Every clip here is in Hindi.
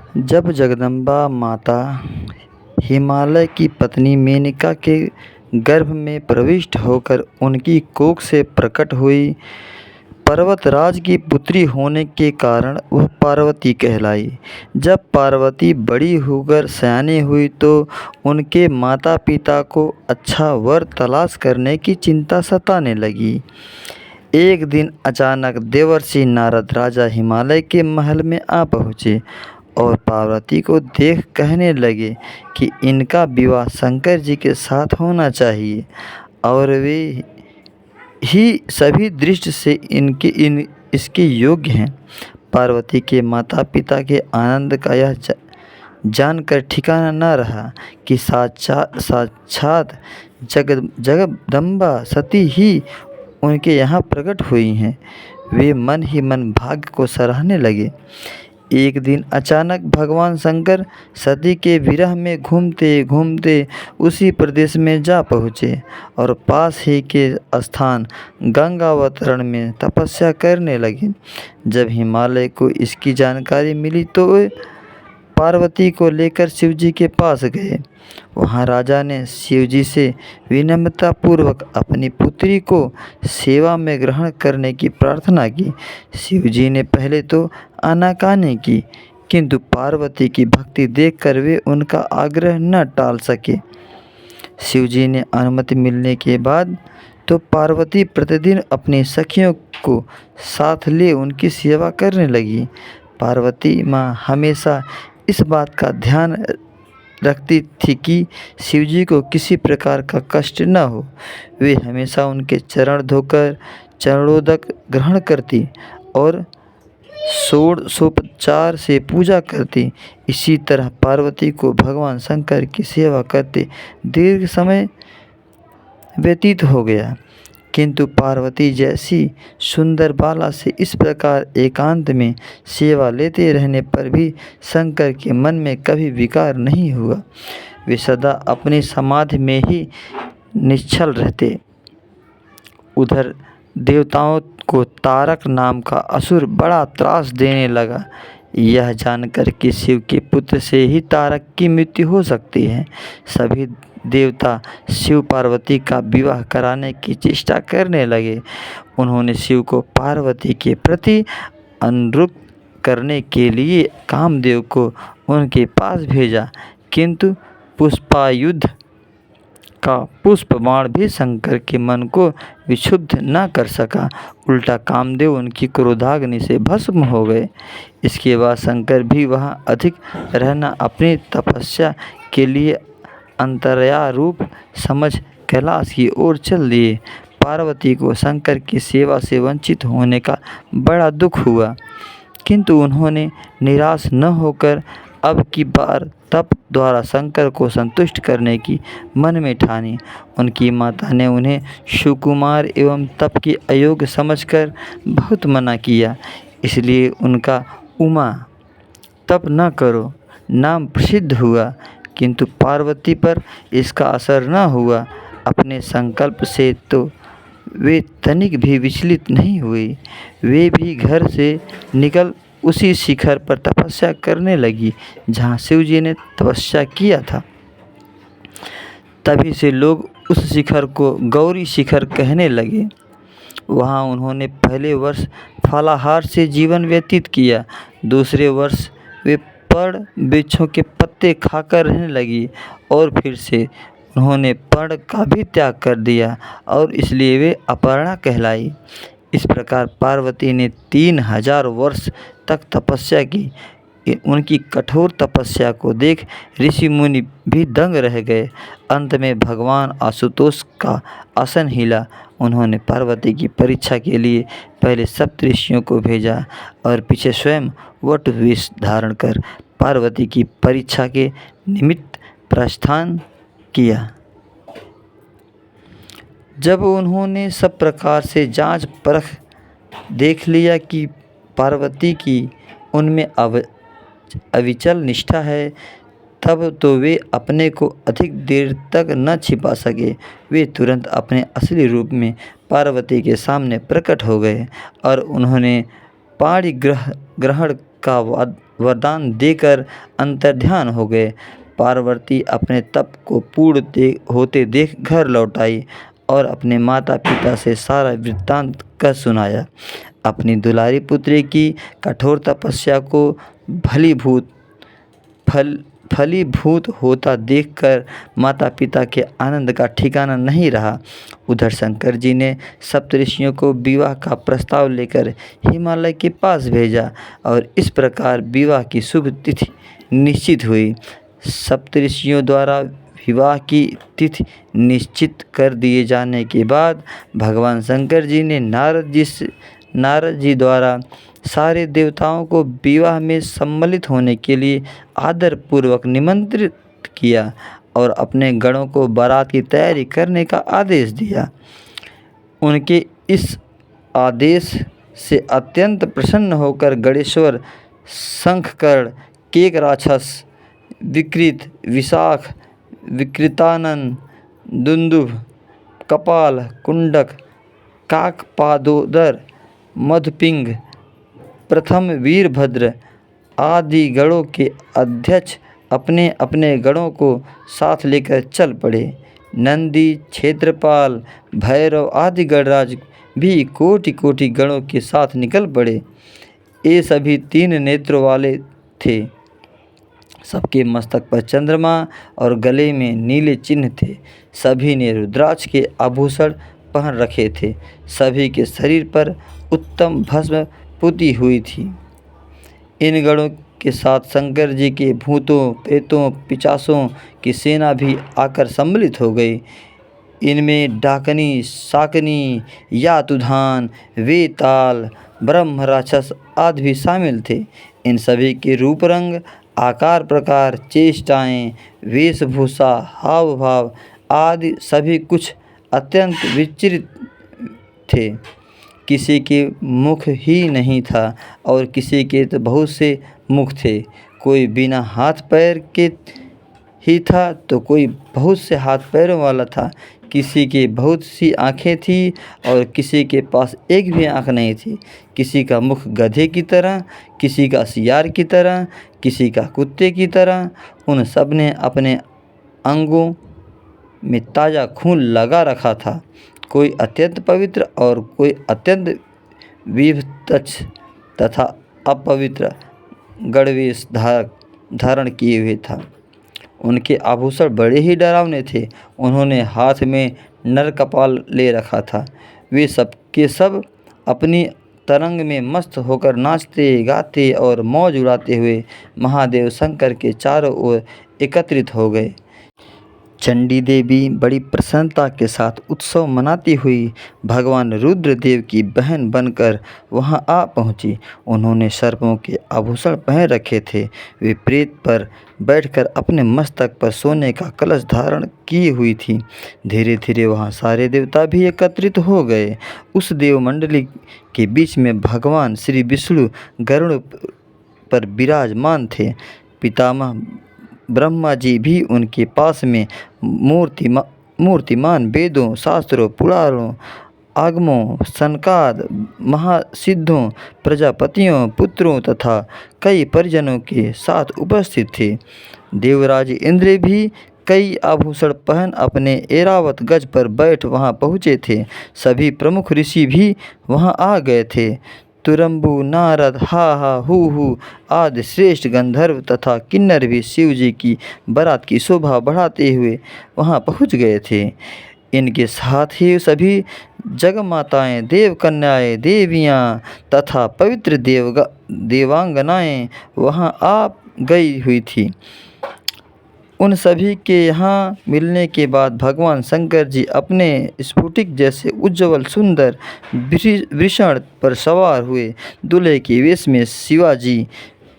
जब जगदम्बा माता हिमालय की पत्नी मेनका के गर्भ में प्रविष्ट होकर उनकी कोख से प्रकट हुई, पर्वतराज की पुत्री होने के कारण वह पार्वती कहलाई। जब पार्वती बड़ी होकर सयानी हुई तो उनके माता पिता को अच्छा वर तलाश करने की चिंता सताने लगी। एक दिन अचानक देवर्षि नारद राजा हिमालय के महल में आ पहुँचे और पार्वती को देख कहने लगे कि इनका विवाह शंकर जी के साथ होना चाहिए और वे ही सभी दृष्टि से इसके योग्य हैं। पार्वती के माता पिता के आनंद का यह जानकर ठिकाना न रहा कि साक्षात जगदम्बा सती ही उनके यहाँ प्रकट हुई हैं। वे मन ही मन भाग्य को सराहने लगे। एक दिन अचानक भगवान शंकर सती के विरह में घूमते घूमते उसी प्रदेश में जा पहुँचे और पास ही के स्थान गंगावतरण में तपस्या करने लगे। जब हिमालय को इसकी जानकारी मिली तो वे पार्वती को लेकर शिवजी के पास गए। वहाँ राजा ने शिवजी से विनम्रतापूर्वक अपनी पुत्री को सेवा में ग्रहण करने की प्रार्थना की। शिवजी ने पहले तो आनाकानी की, किंतु पार्वती की भक्ति देखकर वे उनका आग्रह न टाल सके। शिवजी ने अनुमति मिलने के बाद तो पार्वती प्रतिदिन अपनी सखियों को साथ ले उनकी सेवा करने लगी। पार्वती माँ हमेशा इस बात का ध्यान रखती थी कि शिवजी को किसी प्रकार का कष्ट न हो। वे हमेशा उनके चरण धोकर चरणोदक ग्रहण करती और षोडशोपचार से पूजा करती। इसी तरह पार्वती को भगवान शंकर की सेवा करते दीर्घ समय व्यतीत हो गया, किंतु पार्वती जैसी सुंदर बाला से इस प्रकार एकांत में सेवा लेते रहने पर भी शंकर के मन में कभी विकार नहीं हुआ। वे सदा अपनी समाधि में ही निश्चल रहते। उधर देवताओं को तारक नाम का असुर बड़ा त्रास देने लगा। यह जानकर कि शिव के पुत्र से ही तारक की मृत्यु हो सकती है, सभी देवता शिव पार्वती का विवाह कराने की चेष्टा करने लगे। उन्होंने शिव को पार्वती के प्रति अनुरक्त करने के लिए कामदेव को उनके पास भेजा, किंतु पुष्पायुध का पुष्प बाण भी शंकर के मन को विक्षुब्ध न कर सका। उल्टा कामदेव उनकी क्रोधाग्नि से भस्म हो गए। इसके बाद शंकर भी वहाँ अधिक रहना अपनी तपस्या के लिए अंतर्या रूप समझ कैलाश की ओर चल दिए। पार्वती को शंकर की सेवा से वंचित होने का बड़ा दुख हुआ, किंतु उन्होंने निराश न होकर अब की बार तप द्वारा शंकर को संतुष्ट करने की मन में ठानी। उनकी माता ने उन्हें सुकुमार एवं तप की अयोग्य समझकर बहुत मना किया, इसलिए उनका उमा तप न करो नाम प्रसिद्ध हुआ, किंतु पार्वती पर इसका असर न हुआ। अपने संकल्प से तो वे तनिक भी विचलित नहीं हुई। वे भी घर से निकल उसी शिखर पर तपस्या करने लगी जहाँ शिवजी ने तपस्या किया था। तभी से लोग उस शिखर को गौरी शिखर कहने लगे। वहाँ उन्होंने पहले वर्ष फलाहार से जीवन व्यतीत किया। दूसरे वर्ष वे पेड़ वृक्षों के पत्ते खाकर रहने लगी और फिर से उन्होंने पर्ण का भी त्याग कर दिया और इसलिए वे अपर्णा कहलाई। इस प्रकार पार्वती ने 3000 वर्ष तक तपस्या की। उनकी कठोर तपस्या को देख ऋषि मुनि भी दंग रह गए। अंत में भगवान आशुतोष का आसन हिला। उन्होंने पार्वती की परीक्षा के लिए पहले सप्तऋषियों को भेजा और पीछे स्वयं वट वेश धारण कर पार्वती की परीक्षा के निमित्त प्रस्थान किया। जब उन्होंने सब प्रकार से जांच परख देख लिया कि पार्वती की उनमें अविचल निष्ठा है, तब तो वे अपने को अधिक देर तक न छिपा सके। वे तुरंत अपने असली रूप में पार्वती के सामने प्रकट हो गए और उन्होंने पाणिग्रह ग्रहण का वरदान देकर अंतर्ध्यान हो गए। पार्वती अपने तप को पूर्ण होते देख घर लौट आई और अपने माता पिता से सारा वृत्तांत कह सुनाया। अपनी दुलारी पुत्री की कठोर तपस्या को फलीभूत होता देखकर माता पिता के आनंद का ठिकाना नहीं रहा। उधर शंकर जी ने सप्तऋषियों को विवाह का प्रस्ताव लेकर हिमालय के पास भेजा और इस प्रकार विवाह की शुभ तिथि निश्चित हुई। सप्तऋषियों द्वारा विवाह की तिथि निश्चित कर दिए जाने के बाद भगवान शंकर जी ने नारद जी द्वारा सारे देवताओं को विवाह में सम्मिलित होने के लिए आदरपूर्वक निमंत्रित किया और अपने गणों को बारात की तैयारी करने का आदेश दिया। उनके इस आदेश से अत्यंत प्रसन्न होकर गणेश्वर, शंखकर्ण, केक राक्षस, विकृत, विशाख, विकृतानन, दुंदुभ, कपाल, कुंडक, काकपादोदर, मधुपिंग, प्रथम वीरभद्र आदि गणों के अध्यक्ष अपने अपने गणों को साथ लेकर चल पड़े। नंदी, क्षेत्रपाल, भैरव आदि गणराज भी कोटि कोटि गणों के साथ निकल पड़े। ये सभी 3 नेत्रों वाले थे। सबके मस्तक पर चंद्रमा और गले में नीले चिन्ह थे। सभी ने रुद्राक्ष के आभूषण पहन रखे थे। सभी के शरीर पर उत्तम भस्म पुती हुई थी। इन गणों के साथ शंकर जी के भूतों, प्रेतों, पिशाचों की सेना भी आकर सम्मिलित हो गई। इनमें डाकनी, शाकनी, यातुधान, वेताल, ब्रह्म राक्षस आदि भी शामिल थे। इन सभी के रूप रंग, आकार प्रकार, चेष्टाएं, वेशभूषा, हाव भाव आदि सभी कुछ अत्यंत विचित्र थे। किसी के मुख ही नहीं था और किसी के तो बहुत से मुख थे। कोई बिना हाथ पैर के ही था तो कोई बहुत से हाथ पैरों वाला था। किसी के बहुत सी आँखें थी और किसी के पास एक भी आँख नहीं थी। किसी का मुख गधे की तरह, किसी का सियार की तरह, किसी का कुत्ते की तरह। उन सब ने अपने अंगों में ताज़ा खून लगा रखा था। कोई अत्यंत पवित्र और कोई अत्यंत विभत्स तथा अपवित्र गणवेश धारण किए हुए था। उनके आभूषण बड़े ही डरावने थे। उन्होंने हाथ में नर कपाल ले रखा था। वे सब के सब अपनी तरंग में मस्त होकर नाचते गाते और मौज उड़ाते हुए महादेव शंकर के चारों ओर एकत्रित हो गए। चंडी देवी बड़ी प्रसन्नता के साथ उत्सव मनाती हुई भगवान रुद्रदेव की बहन बनकर वहां आ पहुंची। उन्होंने सर्पों के आभूषण पहन रखे थे। वे प्रेत पर बैठकर अपने मस्तक पर सोने का कलश धारण की हुई थी। धीरे धीरे वहां सारे देवता भी एकत्रित हो गए। उस देवमंडली के बीच में भगवान श्री विष्णु गरुड़ पर विराजमान थे। पितामह ब्रह्मा जी भी उनके पास में मूर्तिमान वेदों, शास्त्रों, पुराणों, आगमों, सनकाद, महासिद्धों, प्रजापतियों, पुत्रों तथा कई परिजनों के साथ उपस्थित थे। देवराज इंद्र भी कई आभूषण पहन अपने ऐरावत गज पर बैठ वहां पहुँचे थे। सभी प्रमुख ऋषि भी वहां आ गए थे। तुरंबु, नारद, हा हु आदि श्रेष्ठ गंधर्व तथा किन्नर भी शिव जी की बारात की शोभा बढ़ाते हुए वहां पहुंच गए थे। इनके साथ ही सभी जगमाताएं, देवकन्याएं, देवियां तथा पवित्र देवांगनाएं वहां आ गई हुई थी। उन सभी के यहाँ मिलने के बाद भगवान शंकर जी अपने स्फटिक जैसे उज्ज्वल सुंदर वृषण पर सवार हुए। दूल्हे के वेश में शिवाजी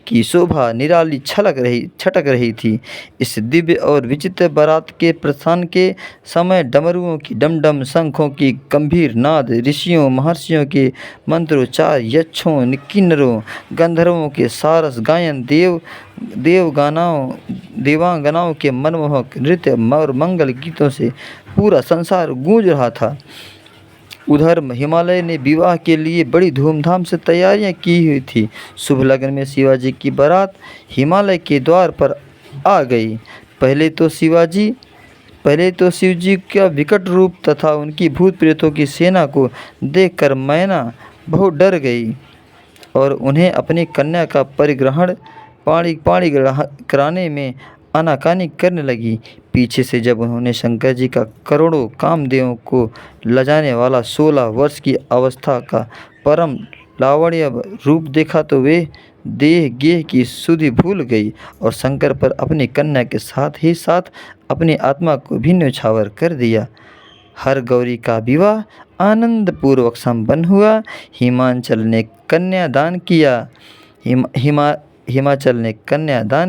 की शोभा निराली छटक रही थी। इस दिव्य और विचित्र बारात के प्रस्थान के समय डमरुओं की डमडम, शंखों की गंभीर नाद, ऋषियों महर्षियों के मंत्रोच्चार, यक्षों, किन्नरों, गंधर्वों के सारस गायन, देवांगनाओं के मनमोहक नृत्य और मंगल गीतों से पूरा संसार गूंज रहा था। उधर हिमालय ने विवाह के लिए बड़ी धूमधाम से तैयारियां की हुई थी। शुभ लगन में शिवाजी की बारात हिमालय के द्वार पर आ गई। पहले तो शिवजी का विकट रूप तथा उनकी भूत प्रेतों की सेना को देखकर मैना बहुत डर गई और उन्हें अपनी कन्या का परिग्रहण पाणी कराने में आनाकानी करने लगी। पीछे से जब उन्होंने शंकर जी का करोड़ों कामदेवों को लजाने वाला 16 वर्ष की अवस्था का परम लावण्य रूप देखा तो वे देह गेह की सुधि भूल गई और शंकर पर अपनी कन्या के साथ ही साथ अपनी आत्मा को भी न्यौछावर कर दिया। हर गौरी का विवाह आनंद पूर्वक संपन्न हुआ। हिमाचल ने कन्यादान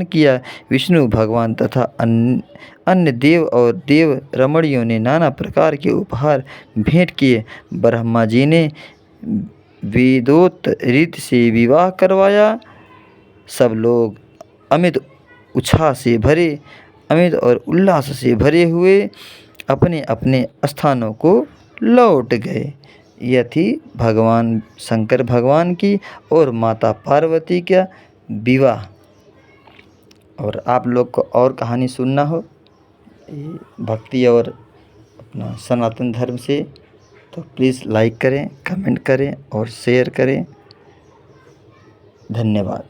किया। विष्णु भगवान तथा अन्य देव और देव रमणियों ने नाना प्रकार के उपहार भेंट किए। ब्रह्मा जी ने वेदोक्त रीति से विवाह करवाया। सब लोग अमित और उल्लास से भरे हुए अपने अपने स्थानों को लौट गए। यह थी भगवान शंकर भगवान की और माता पार्वती का विवाह। और आप लोग को और कहानी सुनना हो भक्ति और अपना सनातन धर्म से तो प्लीज़ लाइक करें, कमेंट करें और शेयर करें। धन्यवाद।